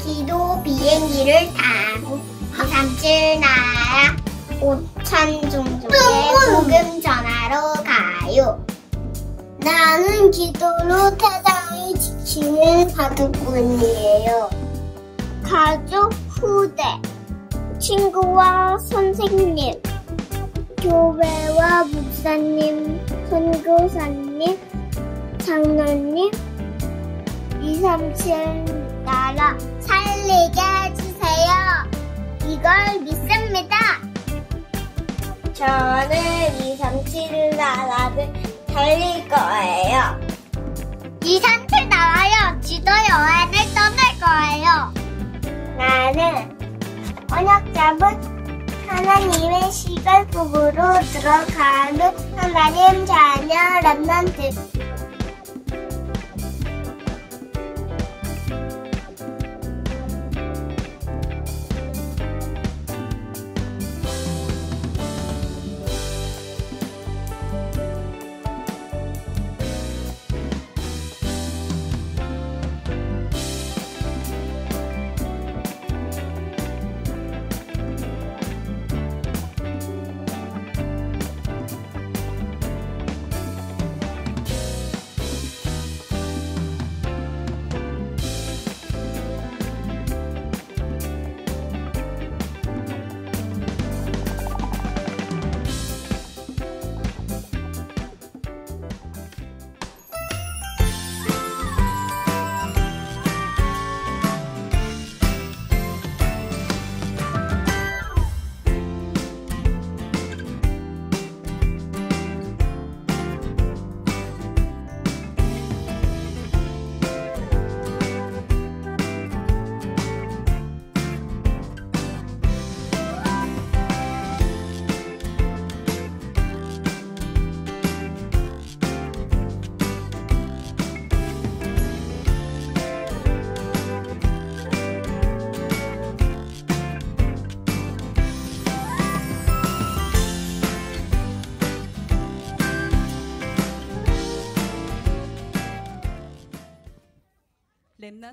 기도 비행기를 타고 2, 3칠 나라 5천 종족의 복음 전하러 가요. 나는 기도로 세상을 지키는 바둑꾼이에요. 가족, 후대, 친구와 선생님, 교회와 목사님, 선교사님, 장로님, 2, 3칠 나라 살리게 해주세요. 이걸 믿습니다. 저는 2, 3칠 나라를 달릴 거예요. 2, 3칠 나라요. 지도 여행을 떠날 거예요. 나는 언약 잡은 하나님의 시골국으로 들어가는 하나님 자녀 렘넌트.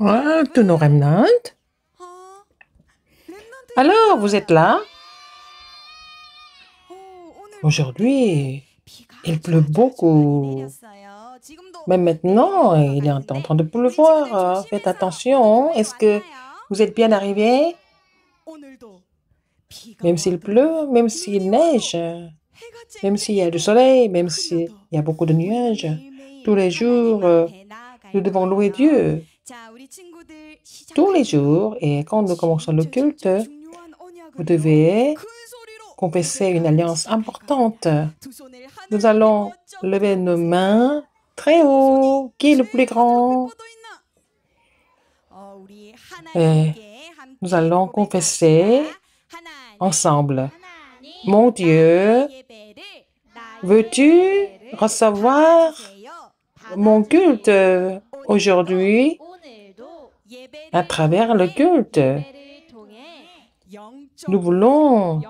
Ah, tous nos remnants. Alors, vous êtes là? Aujourd'hui, il pleut beaucoup. Même maintenant, il est en train de pleuvoir. Faites attention. Est-ce que vous êtes bien arrivés? Même s'il pleut, même s'il neige, même s'il y a du soleil, même s'il y a beaucoup de nuages, tous les jours, nous devons louer Dieu. Tous les jours, et quand nous commençons le culte, vous devez confesser une alliance importante. Nous allons lever nos mains très haut. Qui est le plus grand? Et nous allons confesser ensemble. Mon Dieu, veux-tu recevoir mon culte aujourd'hui à travers le culte? Nous voulons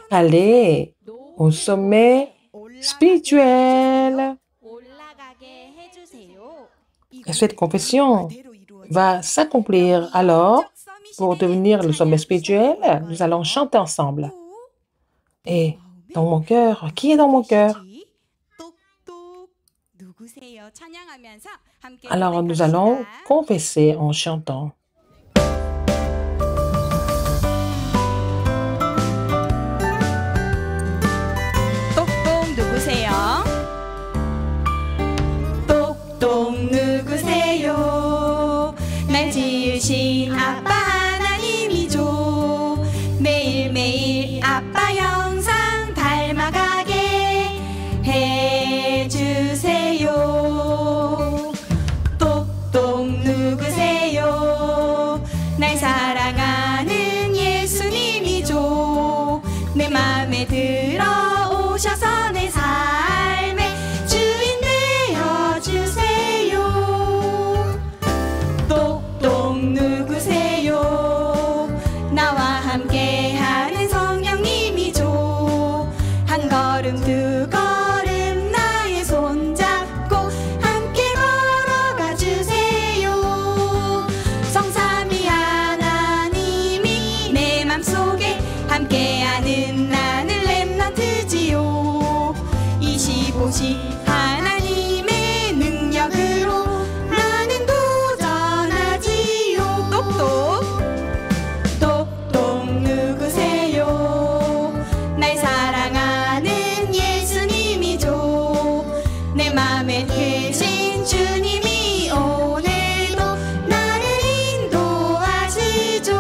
aller au sommet spirituel. Et cette confession va s'accomplir. Alors, pour devenir le sommet spirituel, nous allons chanter ensemble. Et dans mon cœur, qui est dans mon cœur? Alors, nous allons confesser en chantant. 똑똑 누구세요? 똑똑 누구세요? 날 지으신 아빠 하나님이죠. 매일매일 아빠 형상 닮아가게 해주세요. 똑똑 누구세요? 날 사랑하는 예수님이죠. 내 맘에 들어오셔서 내 삶의 주인 되어주세요. 똑똑 누구세요? 나와 함께하는 성령님이죠. 한 걸음 두 걸음 나의 손 잡고 함께 걸어가 함께하는 나는 렘넌트지요 25시 하나님의 능력으로 나는 도전하지요 똑똑 누구세요 날 사랑하는 예수님이죠 내 맘에 계신 주님이 오늘도 나를 인도하시죠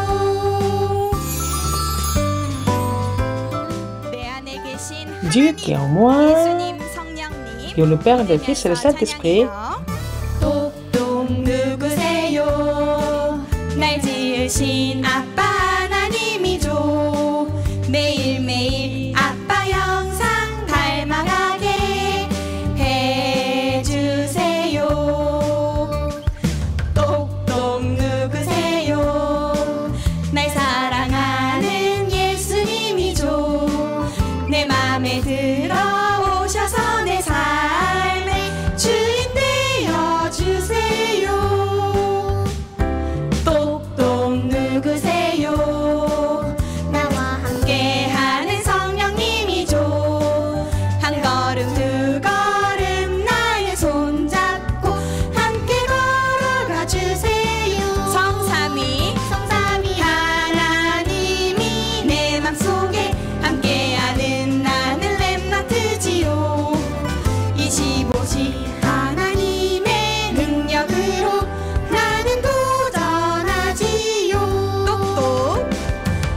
내 안에 계신 Dieu qui est en moi, 예수님 성령님 Dieu le Père, le Fils et le Saint-Esprit, 똑똑 누구세요 날 지으신 아빠 하나님이죠 매일매일 아빠 형상 닮아가게 해주세요 똑똑 누구세요 날 사랑하는 예수님이죠 내 맘에 들어오셔서 내 삶의 주인 되어주세요 똑똑 누구세요 나와 함께하는 성령님이죠 한 걸음 두 걸음 나의 손잡고 함께 걸어가 주세요 성삼위 하나님이 내 맘속에 함께하는 나는 렘넌트지요 25시 하나님의 능력으로 나는 도전하지요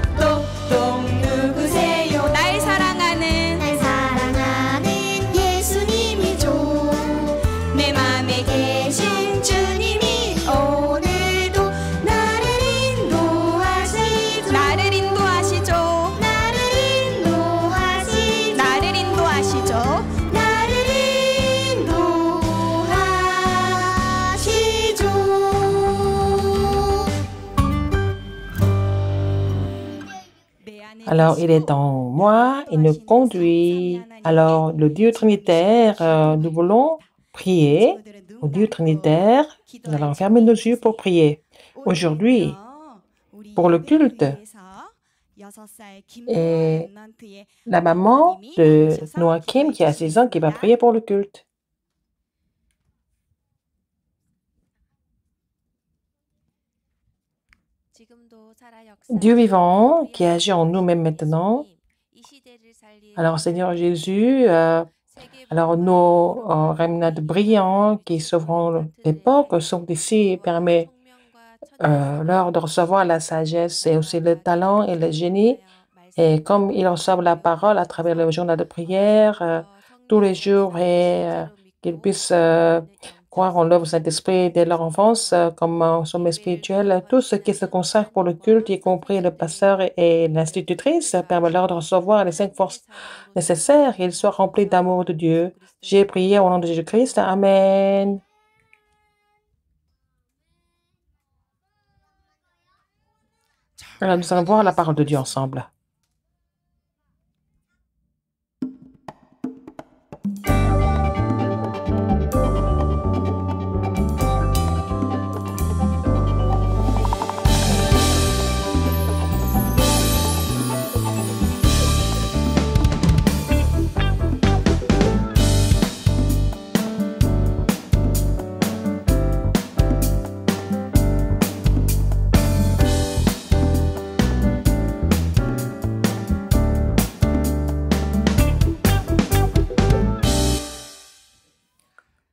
똑똑 누구세요 날 사랑하는 예수님이죠 내 맘에 계신 주님이 오늘도 나를 인도하시죠 나를 인도하시죠 나를 인도하시죠 alors il est en moi, il nous conduit. Alors le Dieu Trinitaire, nous voulons prier au Dieu Trinitaire. Nous allons fermer nos yeux pour prier. Aujourd'hui, pour le culte, et la maman de Noah Kim qui a 6 ans qui va prier pour le culte. Dieu vivant qui agit en nous-mêmes maintenant. Alors Seigneur Jésus, alors nos remnants brillants qui sauveront l'époque sont ici, permet-leur de recevoir la sagesse et aussi le talent et le génie. Et comme ils reçoivent la parole à travers le journal de prière tous les jours et qu'ils puissent croire en l'œuvre du Saint-Esprit dès leur enfance comme un sommet spirituel, tout ce qui se consacre pour le culte, y compris le pasteur et l'institutrice, permet-leur de recevoir les 5 forces nécessaires et ils soient remplis d'amour de Dieu. J'ai prié au nom de Jésus-Christ. Amen. Alors, nous allons voir la parole de Dieu ensemble.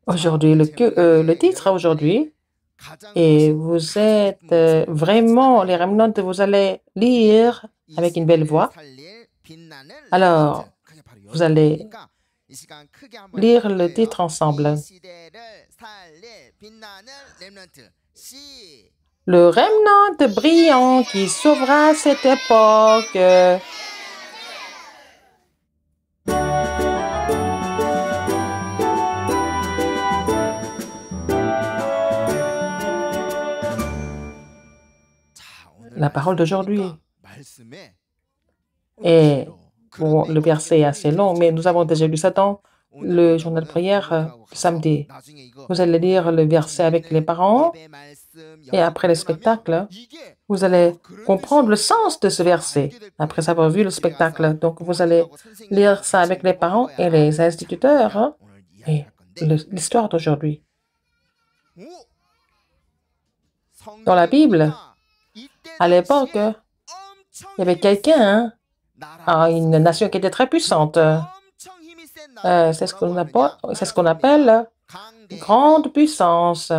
Aujourd'hui, le titre aujourd'hui, et vous êtes vraiment les remnants, vous allez lire avec une belle voix. Alors, vous allez lire le titre ensemble. Le remnant brillant qui sauvera cette époque. La parole d'aujourd'hui. Et bon, le verset est assez long, mais nous avons déjà lu ça dans le journal de prière samedi. Vous allez lire le verset avec les parents Et après le spectacle, vous allez comprendre le sens de ce verset, après avoir vu le spectacle. Donc, vous allez lire ça avec les parents et les instituteurs. Hein, et l'histoire d'aujourd'hui. Dans la Bible, à l'époque, il y avait quelqu'un, une nation qui était très puissante. C'est ce qu'on appelle grande puissance.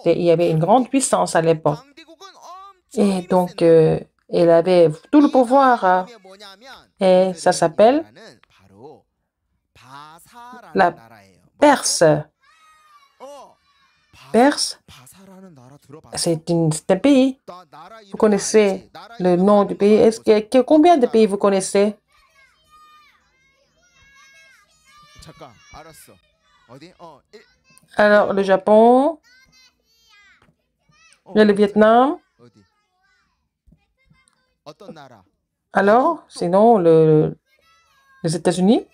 Et il y avait une grande puissance à l'époque. Et donc, elle avait tout le pouvoir. Et ça s'appelle la Perse. Perse, c'est un pays. Vous connaissez le nom du pays? Combien de pays vous connaissez? Alors, le Japon, il y a le Vietnam. Alors, sinon, les États-Unis.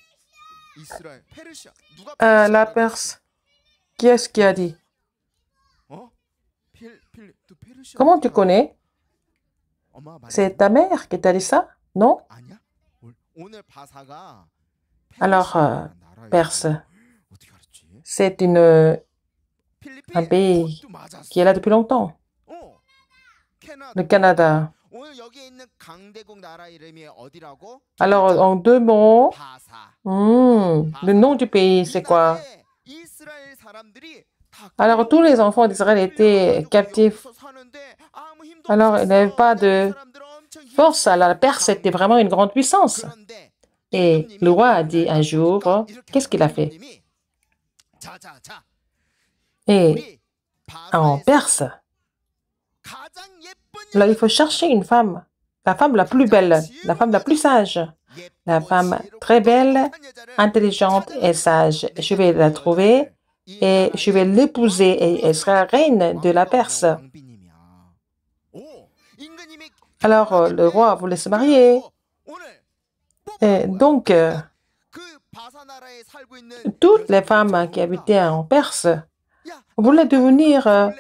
La Perse. Qui est-ce qui a dit? Comment tu connais? C'est ta mère qui t'a dit ça? Non? Alors, Perse, c'est un pays qui est là depuis longtemps. Le Canada. Alors, en deux mots, le nom du pays, c'est quoi? Alors, tous les enfants d'Israël étaient captifs. Alors, il n'y avait pas de force. Alors, la Perse était vraiment une grande puissance. Et le roi a dit un jour, qu'est-ce qu'il a fait? Et en Perse, là, il faut chercher une femme, la femme la plus belle, la femme la plus sage, la femme très belle, intelligente et sage. Je vais la trouver et je vais l'épouser et elle sera reine de la Perse. Alors, le roi voulait se marier. Et donc, toutes les femmes qui habitaient en Perse voulaient devenir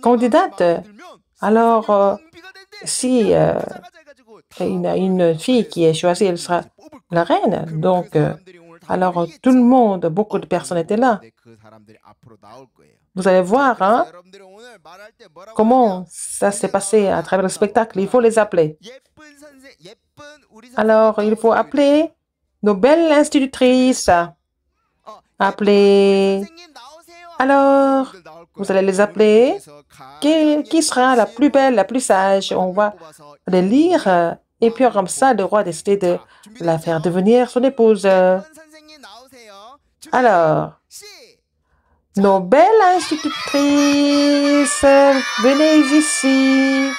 candidates. Alors, si il y a une fille qui est choisie, elle sera la reine. Donc, alors tout le monde, beaucoup de personnes étaient là. Vous allez voir hein, comment ça s'est passé à travers le spectacle. Il faut les appeler. Alors, il faut appeler nos belles institutrices. Appeler. Alors, vous allez les appeler. Qui sera la plus belle, la plus sage? On va les lire. Et puis, comme ça, le roi a décidé de la faire devenir son épouse. Alors, nos belles institutrices, venez ici.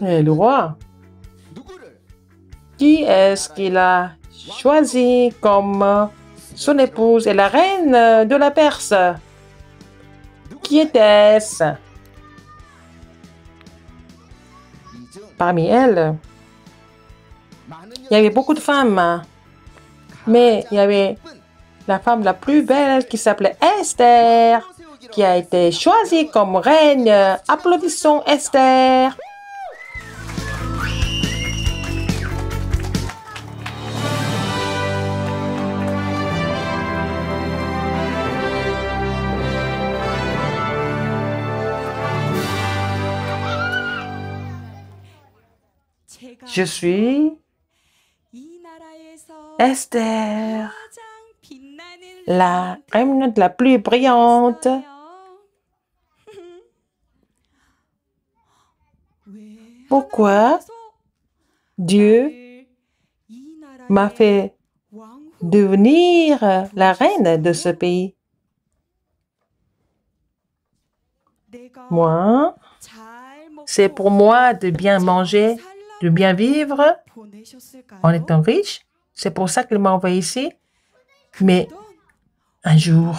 Et le roi, qui est-ce qu'il a choisi comme son épouse et la reine de la Perse? Qui était-ce? Parmi elles, il y avait beaucoup de femmes, mais il y avait la femme la plus belle qui s'appelait Esther, qui a été choisie comme reine. Applaudissons Esther. Je suis Esther, la reine la plus brillante. Pourquoi Dieu m'a fait devenir la reine de ce pays? Moi, c'est pour moi de bien manger, de bien vivre en étant riche. C'est pour ça qu'il m'a envoyé ici. Mais un jour,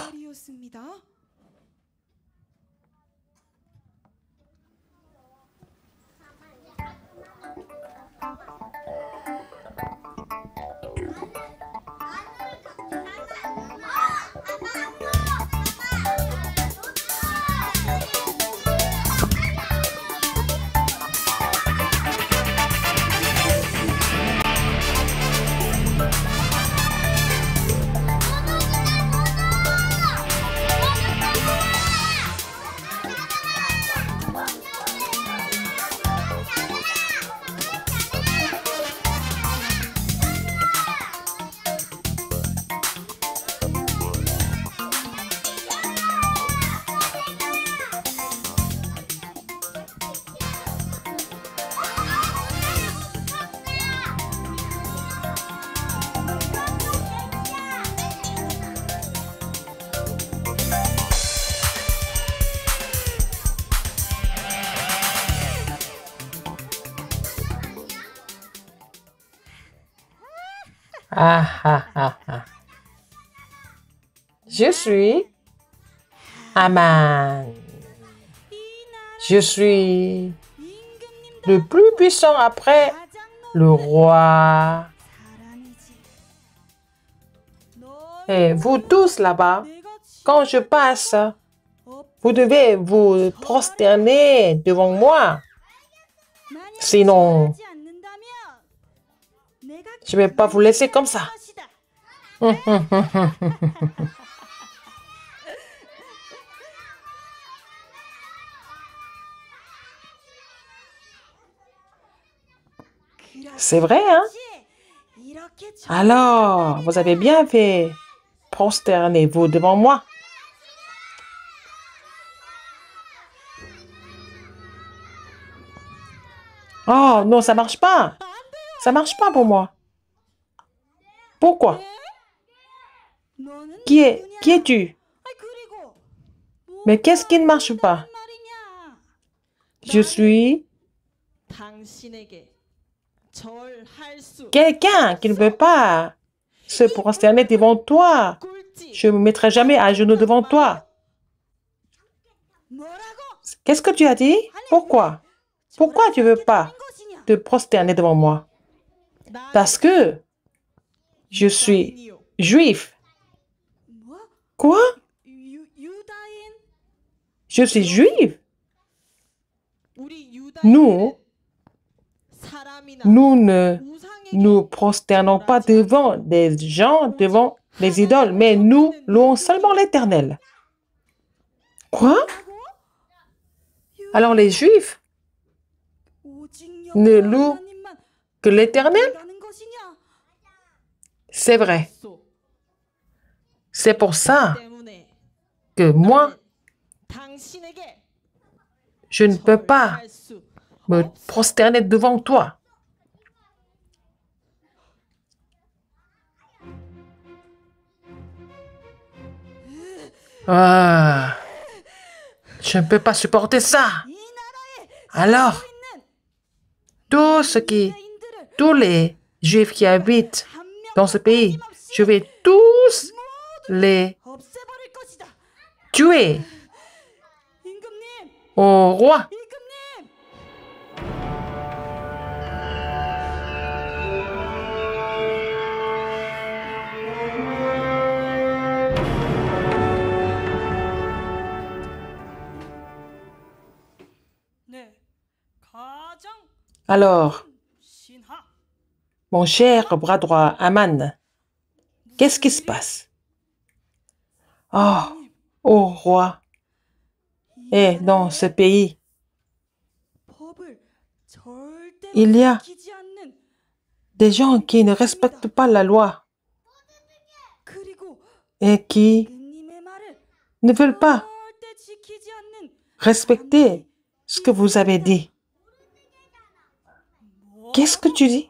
je suis Aman. Je suis le plus puissant après le roi. Et vous tous là-bas, quand je passe, vous devez vous prosterner devant moi. Sinon, je ne vais pas vous laisser comme ça. C'est vrai, hein? Alors, vous avez bien fait. Prosternez-vous devant moi. Oh, non, ça marche pas. Ça marche pas pour moi. Pourquoi? Qui es-tu? Mais qu'est-ce qui ne marche pas? Je suis quelqu'un qui ne veut pas se prosterner devant toi. Je ne me mettrai jamais à genoux devant toi. Qu'est-ce que tu as dit? Pourquoi? Pourquoi tu ne veux pas te prosterner devant moi? Parce que je suis juif. Quoi? Je suis juif. Nous ne nous prosternons pas devant des gens, devant les idoles, mais nous louons seulement l'Éternel. Quoi? Alors les Juifs ne louent que l'Éternel? C'est vrai. C'est pour ça que moi, je ne peux pas me prosterner devant toi. Je ne peux pas supporter ça. Alors, tous les Juifs qui habitent dans ce pays, je vais tous les tuer au roi. Alors, mon cher bras droit, Aman, qu'est-ce qui se passe? Oh roi, et dans ce pays, il y a des gens qui ne respectent pas la loi et qui ne veulent pas respecter ce que vous avez dit. Qu'est-ce que tu dis?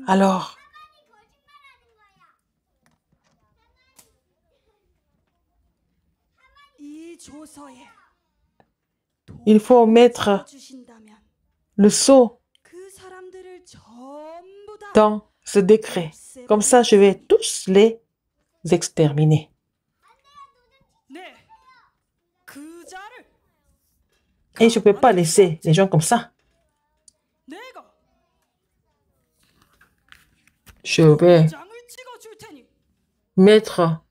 Alors, il faut mettre le sceau dans ce décret. Comme ça, je vais tous les exterminer. Et je ne peux pas laisser les gens comme ça. Je vais mettre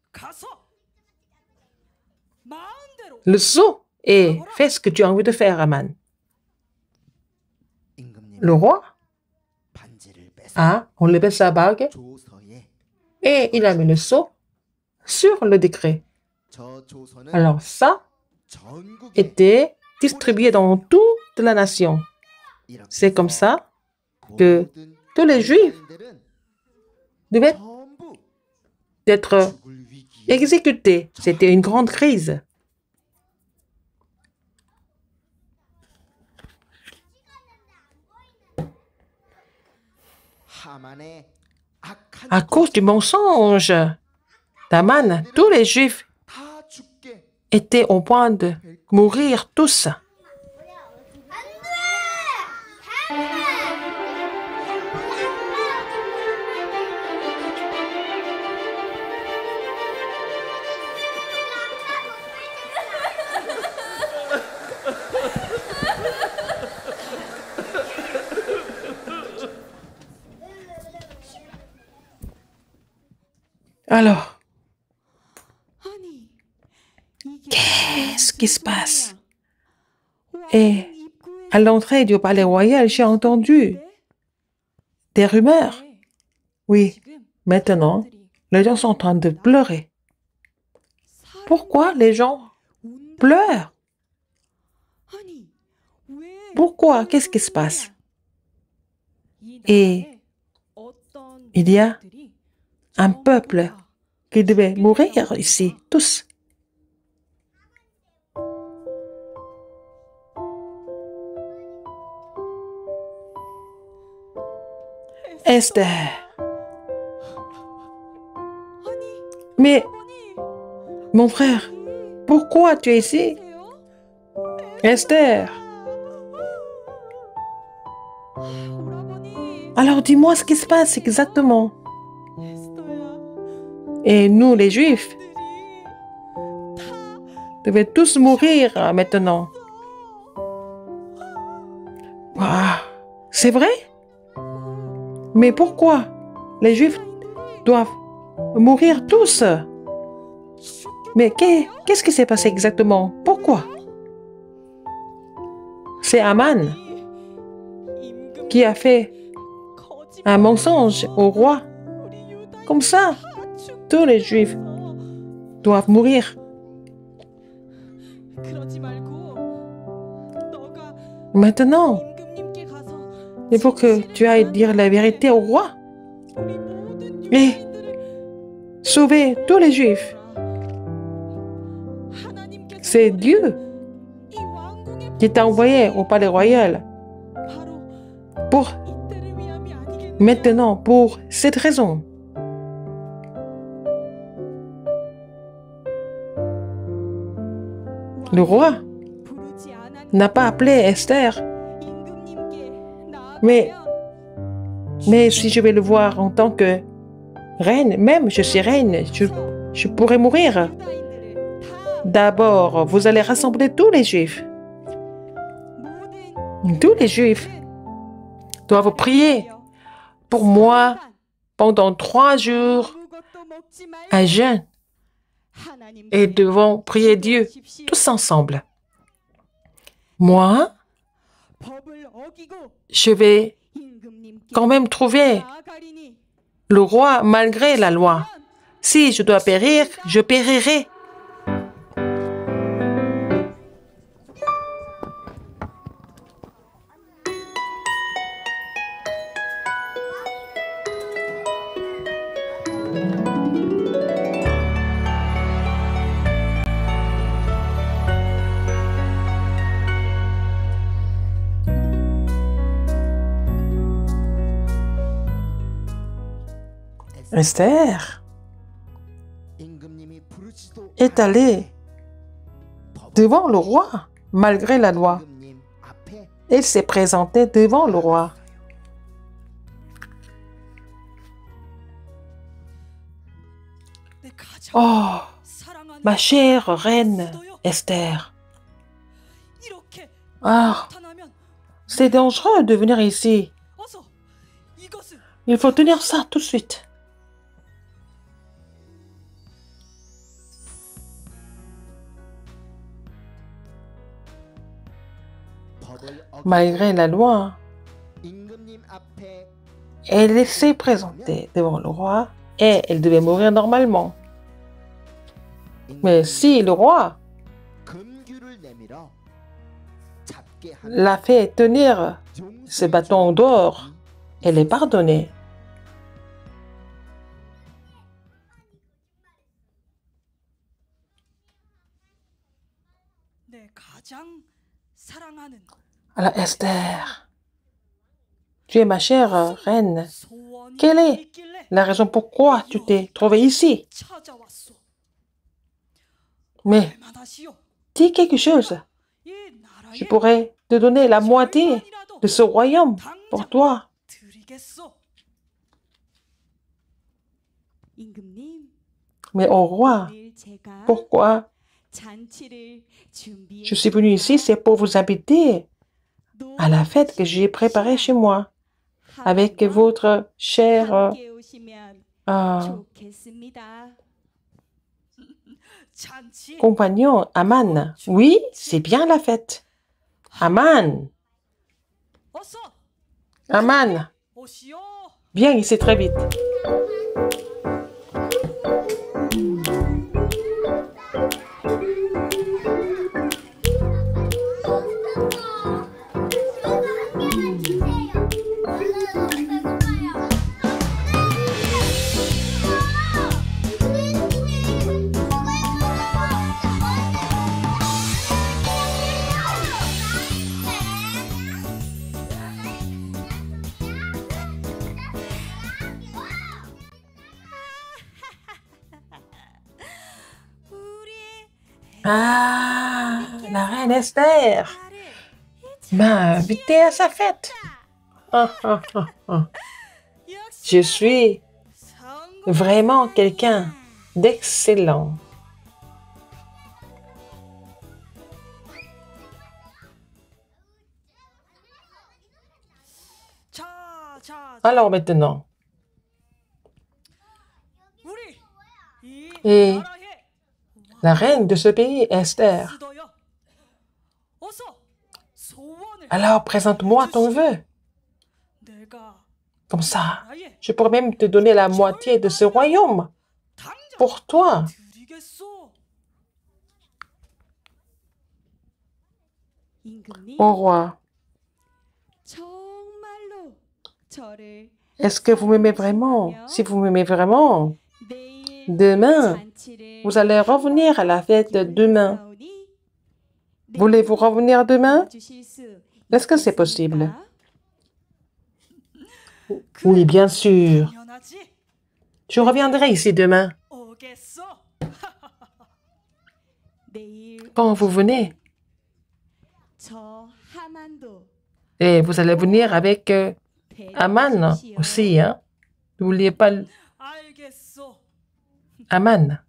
le sceau et fais ce que tu as envie de faire, Aman. Le roi a enlevé sa bague et il a mis le sceau sur le décret. Alors ça était distribué dans toute la nation. C'est comme ça que tous les Juifs devaient être exécutés. C'était une grande crise. À cause du mensonge d'Aman, tous les Juifs étaient au point de mourir tous. Alors, qu'est-ce qui se passe? Et à l'entrée du palais royal, j'ai entendu des rumeurs. Oui, maintenant, les gens sont en train de pleurer. Pourquoi les gens pleurent? Pourquoi? Qu'est-ce qui se passe? Et il y a un peuple qui devait mourir ici, tous. Esther. Mais, mon frère, pourquoi tu es ici? Esther. Alors dis-moi ce qui se passe exactement. Et nous, les Juifs, devaient tous mourir maintenant. Ah, c'est vrai? Mais pourquoi les Juifs doivent mourir tous? Mais qu'est-ce qui s'est passé exactement? Pourquoi? C'est Aman qui a fait un mensonge au roi. Comme ça, tous les Juifs doivent mourir. Maintenant, il faut que tu ailles dire la vérité au roi et sauver tous les Juifs. C'est Dieu qui t'a envoyé au palais royal pour maintenant, pour cette raison. Le roi n'a pas appelé Esther. Mais si je vais le voir en tant que reine, même je suis reine, je pourrais mourir. D'abord, vous allez rassembler tous les Juifs. Tous les Juifs doivent prier pour moi pendant 3 jours à jeûne et devons prier Dieu tous ensemble. Moi, je vais quand même trouver le roi malgré la loi. Si je dois périr, je périrai. Esther est allée devant le roi, malgré la loi. Elle s'est présentée devant le roi. Oh, ma chère reine Esther. Ah, c'est dangereux de venir ici. Il faut tenir ça tout de suite. Malgré la loi, elle s'est présentée devant le roi et elle devait mourir normalement. Mais si le roi l'a fait tenir ce bâton d'or, elle est pardonnée. Alors Esther, tu es ma chère reine. Quelle est la raison pourquoi tu t'es trouvée ici? Mais dis quelque chose. Je pourrais te donner la moitié de ce royaume pour toi. Mais au roi, pourquoi je suis venue ici? C'est pour vous inviter à la fête que j'ai préparée chez moi avec votre cher compagnon Aman. Oui, c'est bien la fête. Aman. Aman. Viens ici très vite. Ah, la reine Esther m'a invité à sa fête. Je suis vraiment quelqu'un d'excellent. Alors maintenant, et la reine de ce pays, Esther. Alors, présente-moi ton vœu. Comme ça, je pourrais même te donner la moitié de ce royaume pour toi. Ô roi, est-ce que vous m'aimez vraiment? Si vous m'aimez vraiment, demain, vous allez revenir à la fête demain. Voulez-vous revenir demain? Est-ce que c'est possible? Oui, bien sûr. Je reviendrai ici demain. Quand vous venez. Et vous allez venir avec Aman aussi, hein? N'oubliez pas Aman.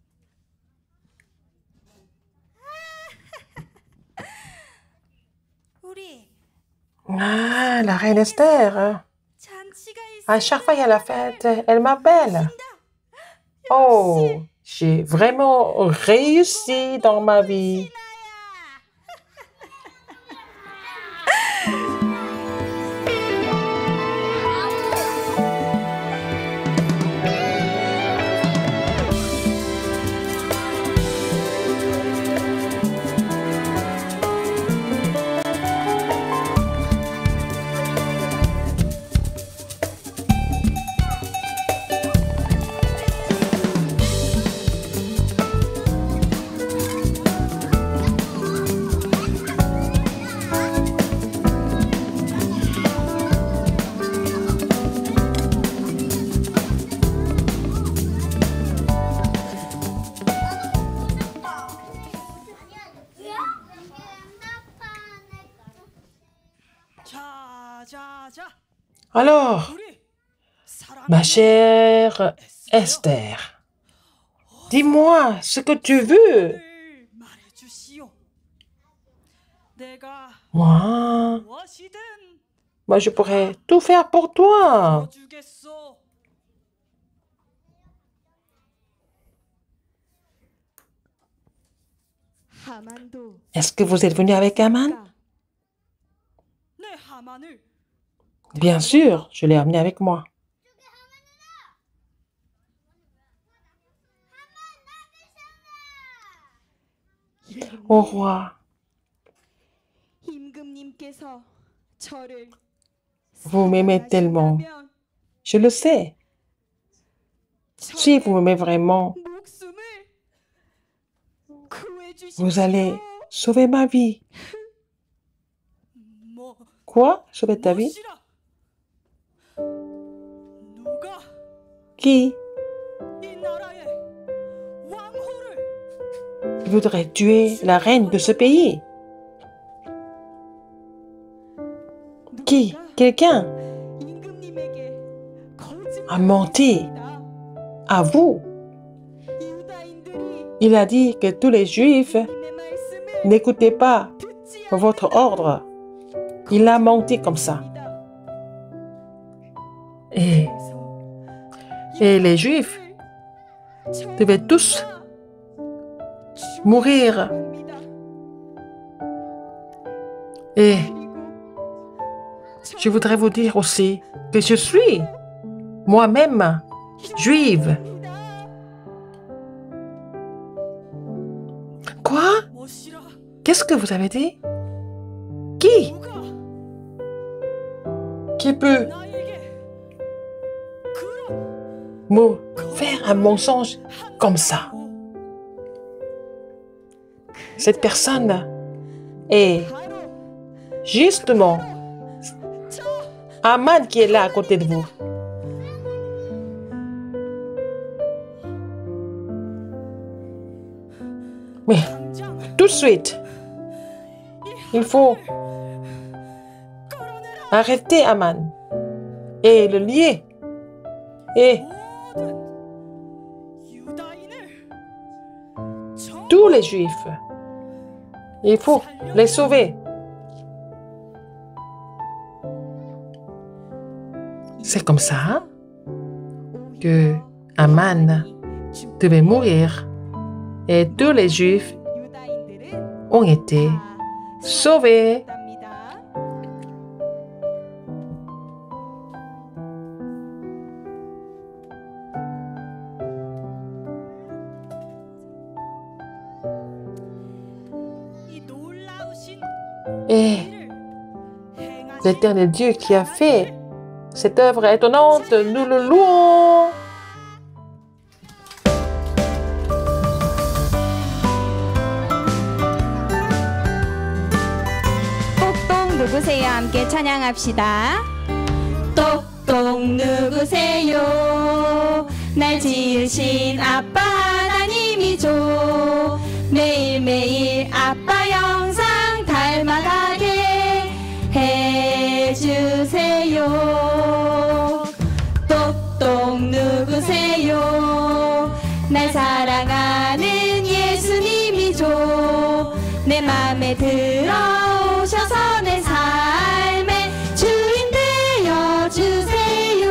Ah, la reine Esther. À chaque fois qu'il y a la fête, elle m'appelle. Oh, j'ai vraiment réussi dans ma vie. Alors, ma chère Esther, dis-moi ce que tu veux. Moi, je pourrais tout faire pour toi. Est-ce que vous êtes venu avec Aman? Bien sûr, je l'ai amené avec moi. Ô roi, vous m'aimez tellement. Je le sais. Si vous m'aimez vraiment, vous allez sauver ma vie. Quoi? Sauver ta vie? Qui voudrait tuer la reine de ce pays? Qui? Quelqu'un a menti à vous. Il a dit que tous les Juifs n'écoutaient pas votre ordre. Il a menti comme ça. Et les Juifs devaient tous mourir. Et je voudrais vous dire aussi que je suis moi-même juive. Quoi? Qu'est-ce que vous avez dit? Qui? Qui peut me faire un mensonge comme ça? Cette personne est justement Aman qui est là à côté de vous. Mais tout de suite, il faut arrêter Aman et le lier. Et tous les Juifs, il faut les sauver. C'est comme ça que Aman devait mourir et tous les Juifs ont été sauvés. Et l'Éternel Dieu qui a fait cette œuvre étonnante, nous le louons. 똑똑 누구세요? 함께 찬양합시다. 똑똑 누구세요? 날 지으신 아빠 하나님이죠. 매일매일 아빠 영상 닮아가게 해주세요. 똑똑 누구세요? 날 사랑하는 예수님이죠. 내 맘에 들어오셔서 내 삶의 주인 되어주세요.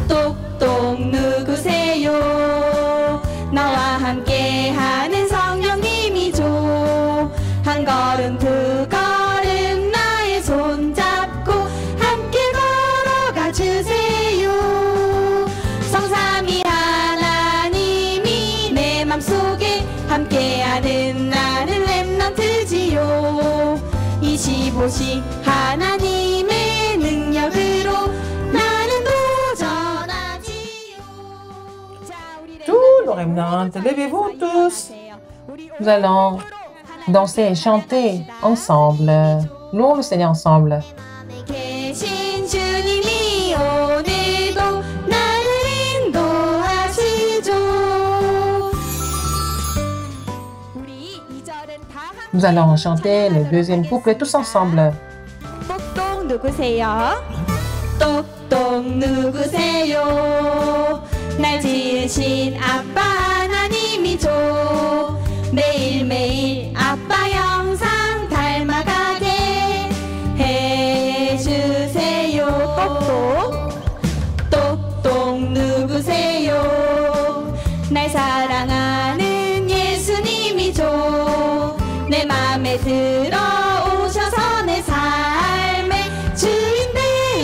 똑똑 누구세요? 나와 함께하는 성령님이죠. 한 걸음 두 걸음 나의 손 잡고 함께 걸어가 주세요. 성삼위 하나님이 내 맘속에 함께하는 나는 렘넌트지요. 25시 하나님의 능력으로 나는 도전하지요. Tous nos remnants, levez-vous tous. Nous allons danser et chanter ensemble. Louons le Seigneur ensemble. 계신 주님이 오늘도 나를 인도하시죠. 우리 2절은 다 Nous allons chanter le deuxième couplet tous ensemble. 똑똑 누구세요? 똑똑 누구세요? 날 지으신 아빠 하나님이죠. 매일매일 아빠 영상 닮아가게 해주세요. 똑똑 누구세요? 날 사랑하는 예수님이죠. 내 맘에 들어오셔서 내 삶의 주인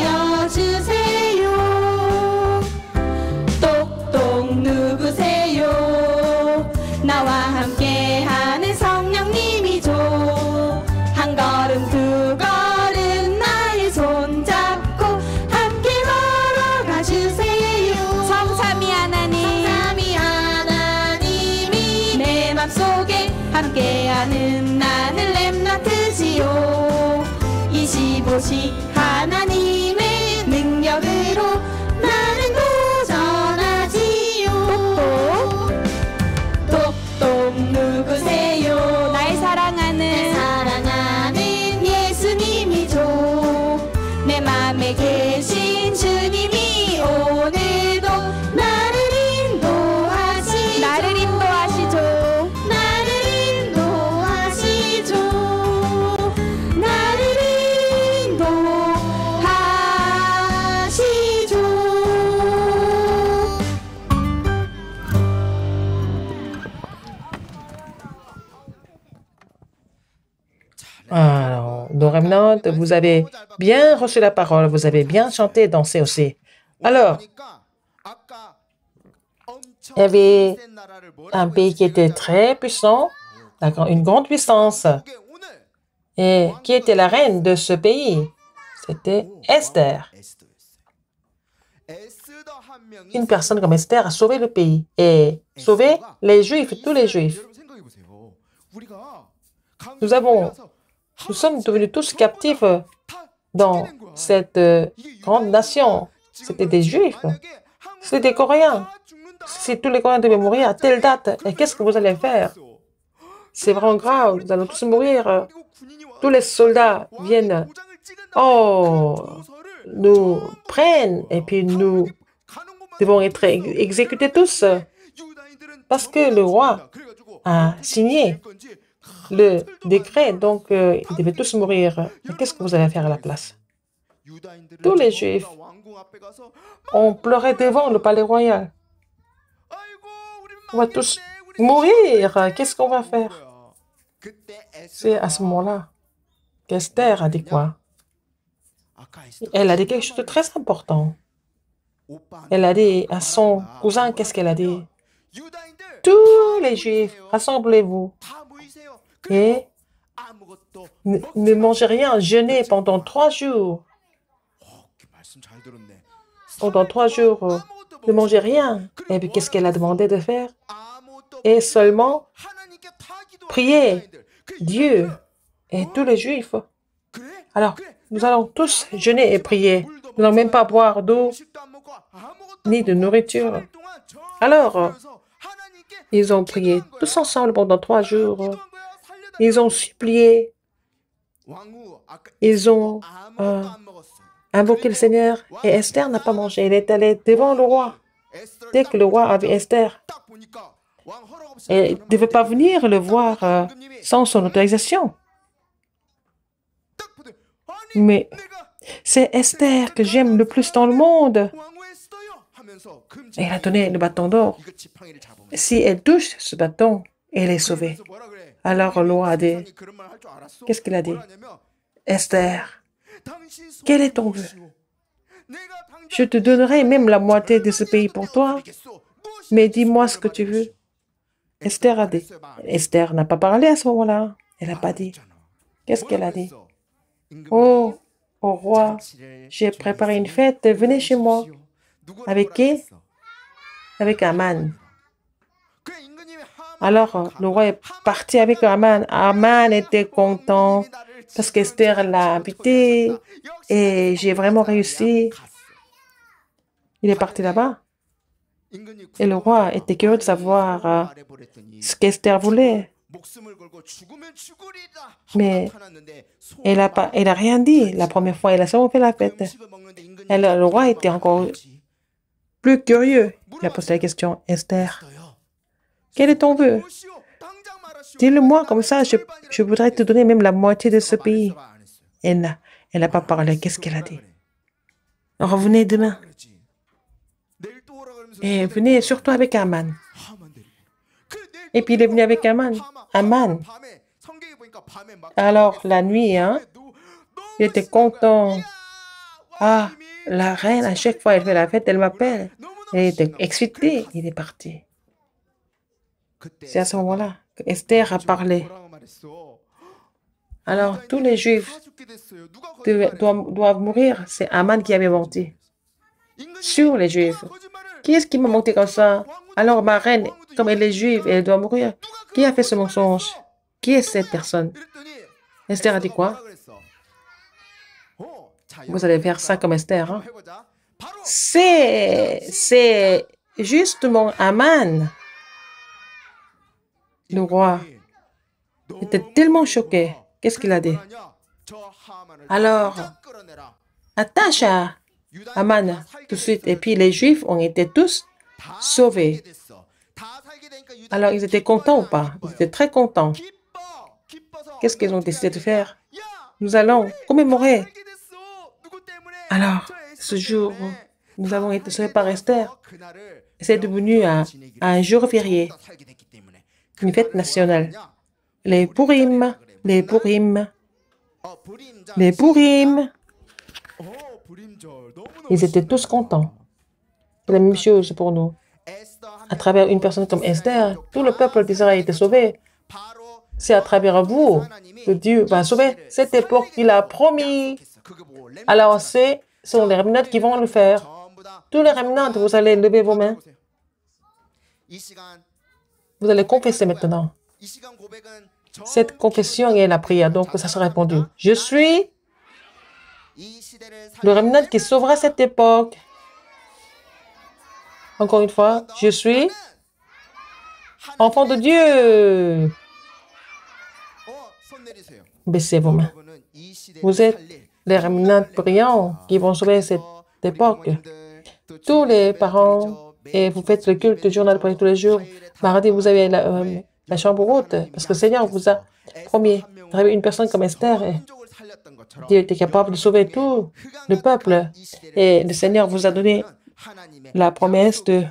되어주세요. 똑똑 누구세요? 나와 함께하는 성령님이죠. 한 걸음 두 걸음 나의 손잡고 함께 걸어가 주세요. 성삼위 하나님이 내 맘속에 함께하는 나는 렘넌트지요. 25시 하나님의 능력으로 나는 도전하지요. 똑똑 누구세요? 날 사랑하는 예수님이죠. 내 맘에 계신 주님이 오늘도 나를 인도하시죠. Alors, nos remnantes, vous avez bien reçu la parole, vous avez bien chanté, dansé aussi. Alors, il y avait un pays qui était très puissant, une grande puissance. Et qui était la reine de ce pays? C'était Esther. Une personne comme Esther a sauvé le pays et sauvé les Juifs, tous les Juifs. Nous sommes devenus tous captifs dans cette grande nation. C'était des Juifs, c'était des Coréens. Si tous les Coréens devaient mourir à telle date, et qu'est-ce que vous allez faire? C'est vraiment grave, nous allons tous mourir. Tous les soldats viennent, nous prennent et puis nous devons être exécutés tous. Parce que le roi a signé le décret, donc ils devaient tous mourir. Et qu'est-ce que vous allez faire à la place? Tous les Juifs ont pleuré devant le palais royal. On va tous mourir. Qu'est-ce qu'on va faire? C'est à ce moment-là qu'Esther a dit quoi? Elle a dit quelque chose de très important. Elle a dit à son cousin, qu'est-ce qu'elle a dit? Tous les Juifs, rassemblez-vous et ne mangez rien, jeûnez pendant 3 jours. Pendant 3 jours, ne mangez rien. Et puis, qu'est-ce qu'elle a demandé de faire? Et seulement prier Dieu et tous les Juifs. Alors, nous allons tous jeûner et prier. Nous n'allons même pas boire d'eau ni de nourriture. Alors, ils ont prié tous ensemble pendant 3 jours. Ils ont supplié. Ils ont invoqué le Seigneur. Et Esther n'a pas mangé. Elle est allée devant le roi. Dès que le roi a vu Esther, elle ne devait pas venir le voir sans son autorisation. Mais c'est Esther que j'aime le plus dans le monde. Et elle a donné le bâton d'or. Si elle touche ce bâton, elle est sauvée. Alors le roi a dit, qu'est-ce qu'il a dit? Esther, quel est ton vœu? Je te donnerai même la moitié de ce pays pour toi, mais dis-moi ce que tu veux. Esther a dit. Esther n'a pas parlé à ce moment-là. Elle n'a pas dit. Qu'est-ce qu'elle a dit? Oh, au roi, j'ai préparé une fête, venez chez moi. Avec qui? Avec Aman. Alors, le roi est parti avec Aman. Aman était content parce qu'Esther l'a invité et j'ai vraiment réussi. Il est parti là-bas. Et le roi était curieux de savoir ce qu'Esther voulait. Mais elle a rien dit. La première fois, elle a seulement fait la fête. Et le roi était encore plus curieux. Il a posé la question, Esther, quel est ton vœu? Dis-le-moi, comme ça, je voudrais te donner même la moitié de ce pays. Elle n'a pas parlé. Qu'est-ce qu'elle a dit? Revenez demain. Et venez surtout avec Aman. Et puis il est venu avec Aman. Alors la nuit, il était content. Ah, la reine, à chaque fois elle fait la fête, elle m'appelle. Elle était excitée. Il est parti. C'est à ce moment-là que Esther a parlé. Alors tous les Juifs doivent mourir. C'est Aman qui avait menti sur les Juifs. Qui est-ce qui m'a menti comme ça? Alors ma reine, comme elle est juive, elle doit mourir. Qui a fait ce mensonge? Qui est cette personne? Esther a dit quoi? Vous allez faire ça comme Esther. C'est justement Aman. Le roi était tellement choqué. Qu'est-ce qu'il a dit? Alors, attache à Aman tout de suite. Et puis les Juifs ont été tous sauvés. Alors, ils étaient contents ou pas? Ils étaient très contents. Qu'est-ce qu'ils ont décidé de faire? Nous allons commémorer. Alors, ce jour, nous avons été sauvés par Esther. C'est devenu un jour férié, une fête nationale. Les Purim. Ils étaient tous contents. C'est la même chose pour nous. À travers une personne comme Esther, tout le peuple d'Israël était sauvé. C'est à travers vous que Dieu va sauver cette époque qu'il a promis. Alors, ce sont les remnants qui vont le faire. Tous les remnants, vous allez lever vos mains. Vous allez confesser maintenant. Cette confession est la prière, donc ça sera répondu. Je suis le remnant qui sauvera cette époque. Encore une fois, je suis enfant de Dieu. Baissez vos mains. Vous êtes les remnants brillants qui vont sauver cette époque. Tous les parents, et vous faites le culte du journal pour tous les jours. Mardi, vous avez la chambre haute, parce que le Seigneur vous a promis d'arriver une personne comme Esther. Et Dieu était capable de sauver tout le peuple. Et le Seigneur vous a donné la promesse de...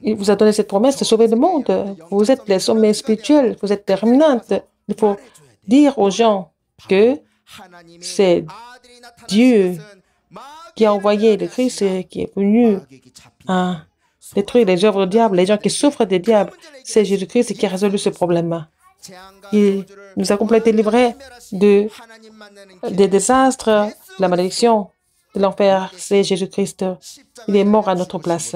Il vous a donné cette promesse de sauver le monde. Vous êtes les sommets spirituels, vous êtes les remnants. Il faut dire aux gens que c'est Dieu qui a envoyé le Christ et qui est venu à détruire les œuvres du diable, les gens qui souffrent des diables. C'est Jésus-Christ qui a résolu ce problème. Il nous a complètement délivrés des désastres, de la malédiction, de l'enfer. C'est Jésus-Christ. Il est mort à notre place.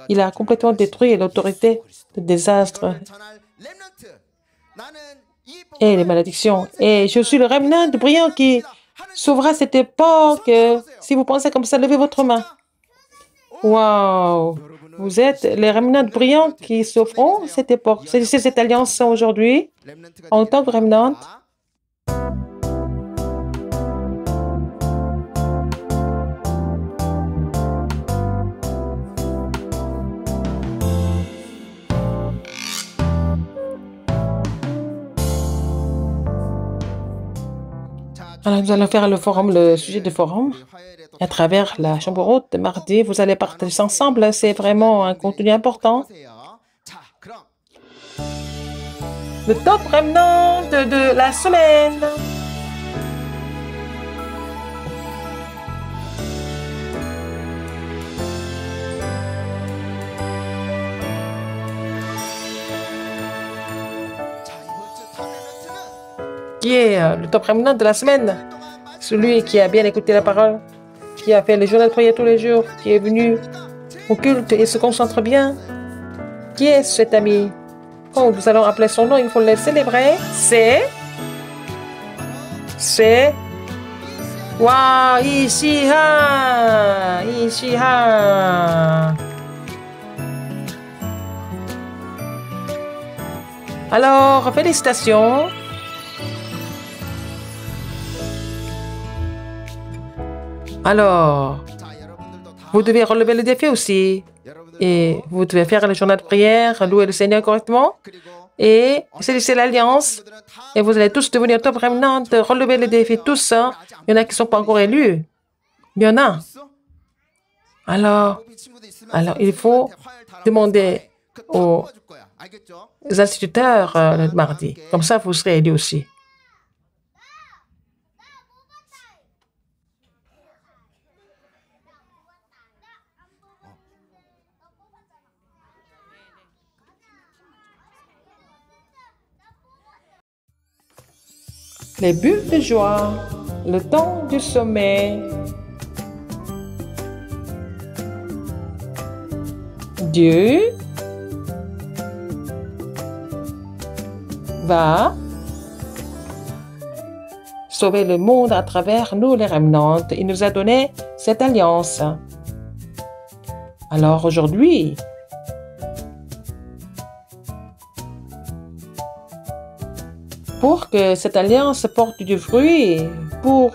Il a complètement détruit l'autorité des désastres et les malédictions. Et je suis le remnant brillant qui sauvera cette époque. Si vous pensez comme ça, levez votre main. Wow! Vous êtes les remnants brillants qui sauveront cette époque. C'est cette alliance aujourd'hui. En tant que remnant, alors, nous allons faire le sujet de forum à travers la chambre haute. Mardi, vous allez partager ça ensemble. C'est vraiment un contenu important. Le top remnant de la semaine. Qui est le top remnant de la semaine? Celui qui a bien écouté la parole, qui a fait le journal de prière tous les jours, qui est venu au culte et se concentre bien. Qui est cet ami? Quand nous allons appeler son nom, il faut le célébrer. C'est... Waouh, Ishiha! Alors, félicitations. Alors, vous devez relever le défi aussi. Et vous devez faire le journal de prière, louer le Seigneur correctement. Et saisissez l'alliance. Et vous allez tous devenir top remnant, relever le défi tous. Hein. Il y en a qui ne sont pas encore élus. Il y en a. Alors, il faut demander aux instituteurs le mardi. Comme ça, vous serez élus aussi. Les bulles de joie, le temps du sommet. Dieu va sauver le monde à travers nous, les remnants. Il nous a donné cette alliance. Alors aujourd'hui, pour que cette alliance porte du fruit, pour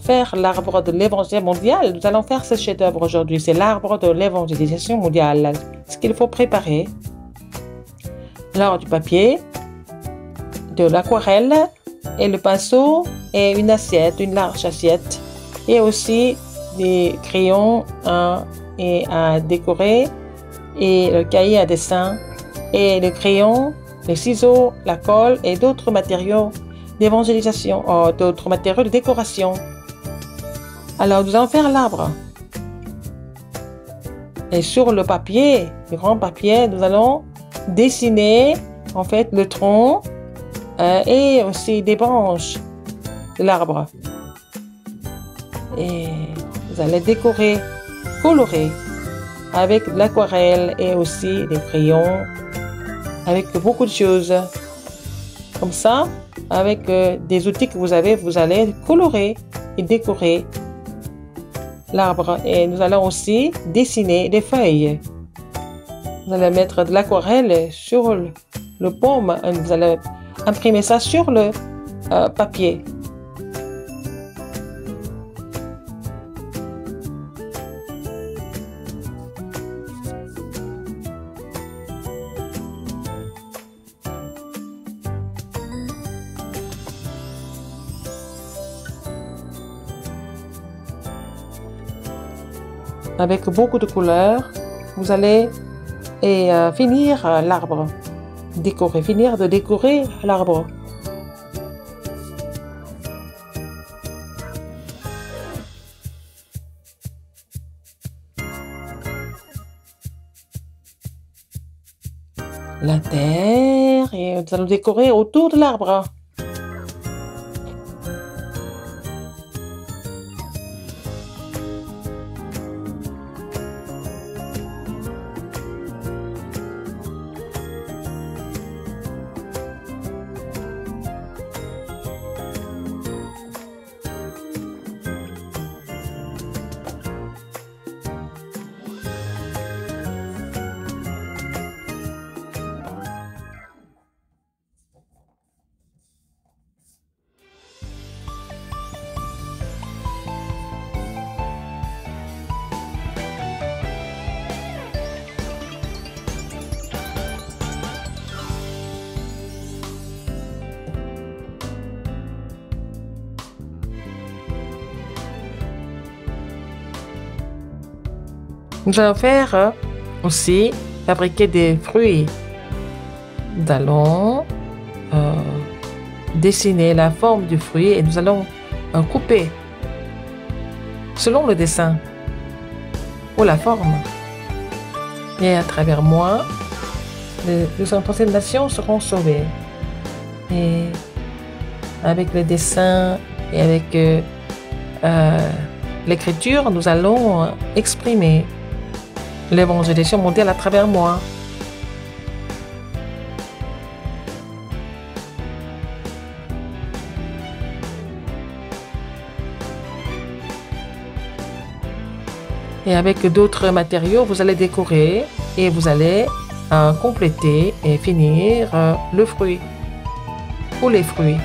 faire l'arbre de l'évangile mondial, nous allons faire ce chef-d'œuvre aujourd'hui. C'est l'arbre de l'évangélisation mondiale. Ce qu'il faut préparer. Alors, du papier, de l'aquarelle et le pinceau et une assiette, une large assiette. Et aussi des crayons à décorer et le cahier à dessin et le crayon, les ciseaux, la colle et d'autres matériaux d'évangélisation, d'autres matériaux de décoration. Alors, nous allons faire l'arbre. Et sur le papier, le grand papier, nous allons dessiner en fait le tronc et aussi des branches de l'arbre. Et vous allez décorer, colorer avec de l'aquarelle et aussi des crayons, avec beaucoup de choses. Comme ça, avec des outils que vous avez, vous allez colorer et décorer l'arbre. Et nous allons aussi dessiner des feuilles. Vous allez mettre de l'aquarelle sur le paume. Vous allez imprimer ça sur le papier. Avec beaucoup de couleurs, vous allez finir l'arbre. Finir de décorer l'arbre. La terre, et nous allons décorer autour de l'arbre. Nous allons faire aussi fabriquer des fruits. Nous allons dessiner la forme du fruit et nous allons couper selon le dessin ou la forme. Et à travers moi, les enfants de nations seront sauvés. Et avec le dessin et avec l'écriture, nous allons exprimer l'évangélisation mondiale à travers moi. Et avec d'autres matériaux, vous allez décorer et vous allez compléter et finir le fruit ou les fruits.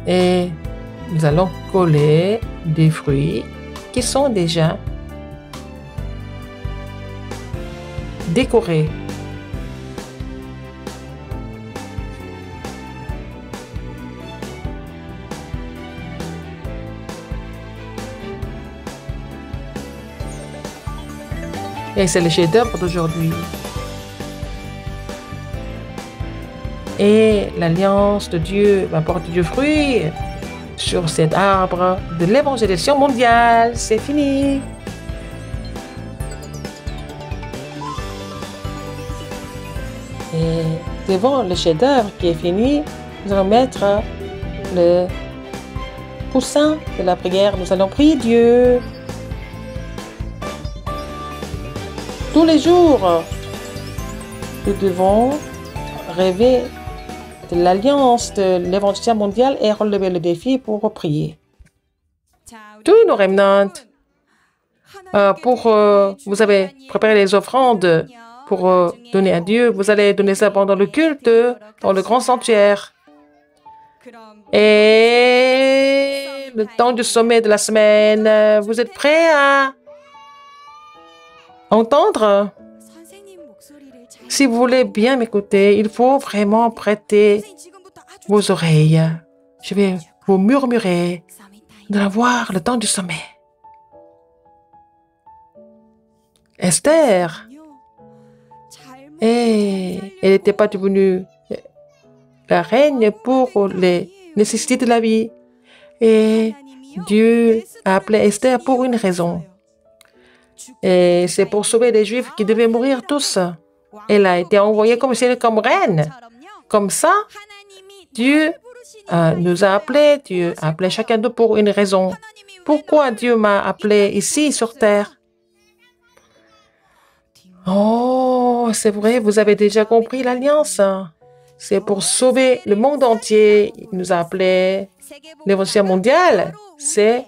Et nous allons coller des fruits qui sont déjà décorés. Et c'est le chef-d'œuvre d'aujourd'hui. Et l'alliance de Dieu va porter du fruit sur cet arbre de l'évangélisation mondiale. C'est fini. Et devant le chef-d'œuvre qui est fini, nous allons mettre le coussin de la prière. Nous allons prier Dieu. Tous les jours, nous devons rêver de l'alliance de l'évangélisation mondiale et relever le défi pour prier. Tous nos remnants, vous avez préparé les offrandes pour donner à Dieu. Vous allez donner ça pendant le culte dans le grand sanctuaire. Et le temps du sommet de la semaine, vous êtes prêts à entendre? Si vous voulez bien m'écouter, il faut vraiment prêter vos oreilles. Je vais vous murmurer de voir le temps du sommet. Esther, et elle n'était pas devenue la reine pour les nécessités de la vie. Et Dieu a appelé Esther pour une raison. Et c'est pour sauver les Juifs qui devaient mourir tous. Elle a été envoyée comme reine. Comme ça, Dieu nous a appelés. Dieu a appelé chacun d'eux pour une raison. Pourquoi Dieu m'a appelé ici sur terre? Oh, c'est vrai, vous avez déjà compris l'alliance. C'est pour sauver le monde entier. Il nous a appelés l'évangélisation mondiale. C'est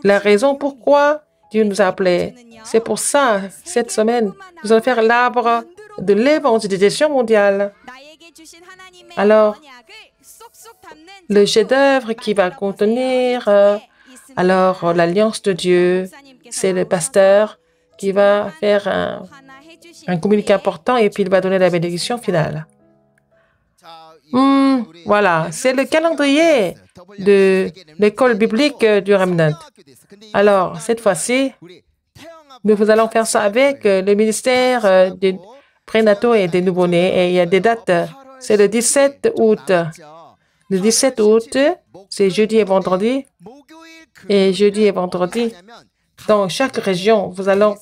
la raison pourquoi Dieu nous a appelés. C'est pour ça, cette semaine, nous allons faire l'arbre de l'évangélisation mondiale. Alors, le chef-d'œuvre qui va contenir l'alliance de Dieu, c'est le pasteur qui va faire un communiqué important et puis il va donner la bénédiction finale. Voilà, c'est le calendrier de l'école biblique du Remnant. Alors, cette fois-ci, nous allons faire ça avec le ministère des prénataux et des nouveau-nés. Et il y a des dates. C'est le 17 août. Le 17 août, c'est jeudi et vendredi. Et jeudi et vendredi, dans chaque région, vous allez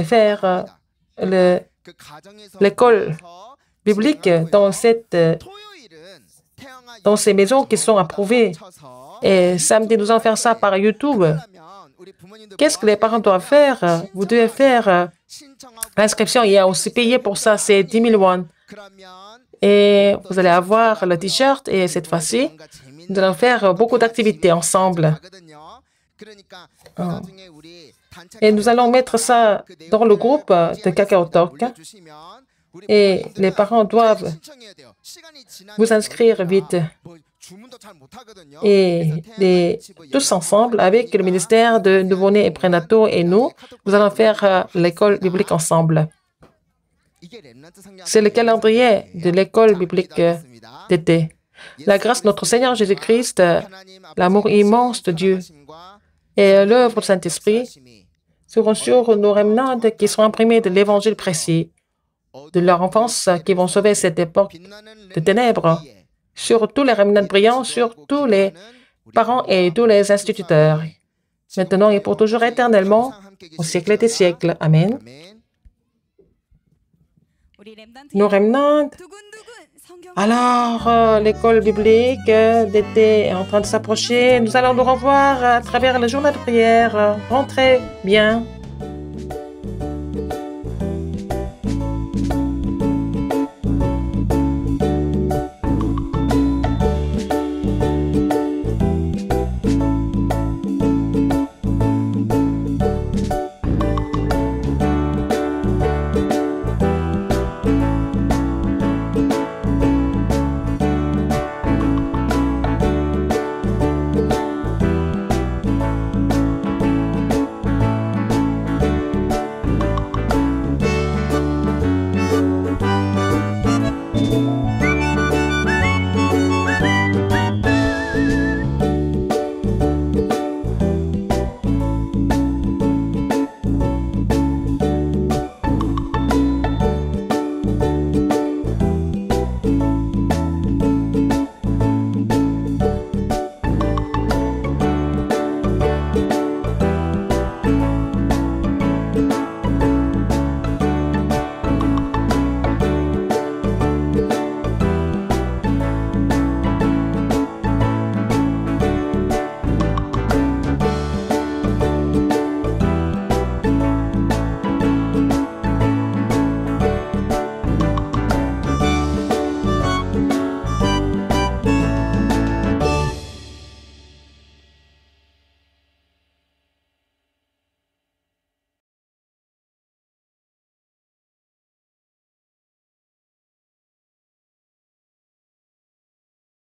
faire l'école biblique dans ces maisons qui sont approuvées. Et samedi, nous allons faire ça par YouTube. Qu'est-ce que les parents doivent faire? Vous devez faire l'inscription. Il y a aussi payé pour ça, c'est 10 000 won. Et vous allez avoir le t-shirt. Et cette fois-ci, nous allons faire beaucoup d'activités ensemble. Et nous allons mettre ça dans le groupe de KakaoTalk. Et les parents doivent vous inscrire vite. Et tous ensemble, avec le ministère de nouveau-nés et prénataux et nous allons faire l'école biblique ensemble. C'est le calendrier de l'école biblique d'été. La grâce de notre Seigneur Jésus-Christ, l'amour immense de Dieu et l'œuvre du Saint-Esprit seront sur nos remnants qui seront imprimés de l'évangile précis de leur enfance qui vont sauver cette époque de ténèbres, sur tous les remnants brillants, sur tous les parents et tous les instituteurs, maintenant et pour toujours éternellement, au siècle des siècles. Amen. Nos remnants. Alors, l'école biblique d'été est en train de s'approcher. Nous allons nous revoir à travers le journal de prière. Rentrez bien.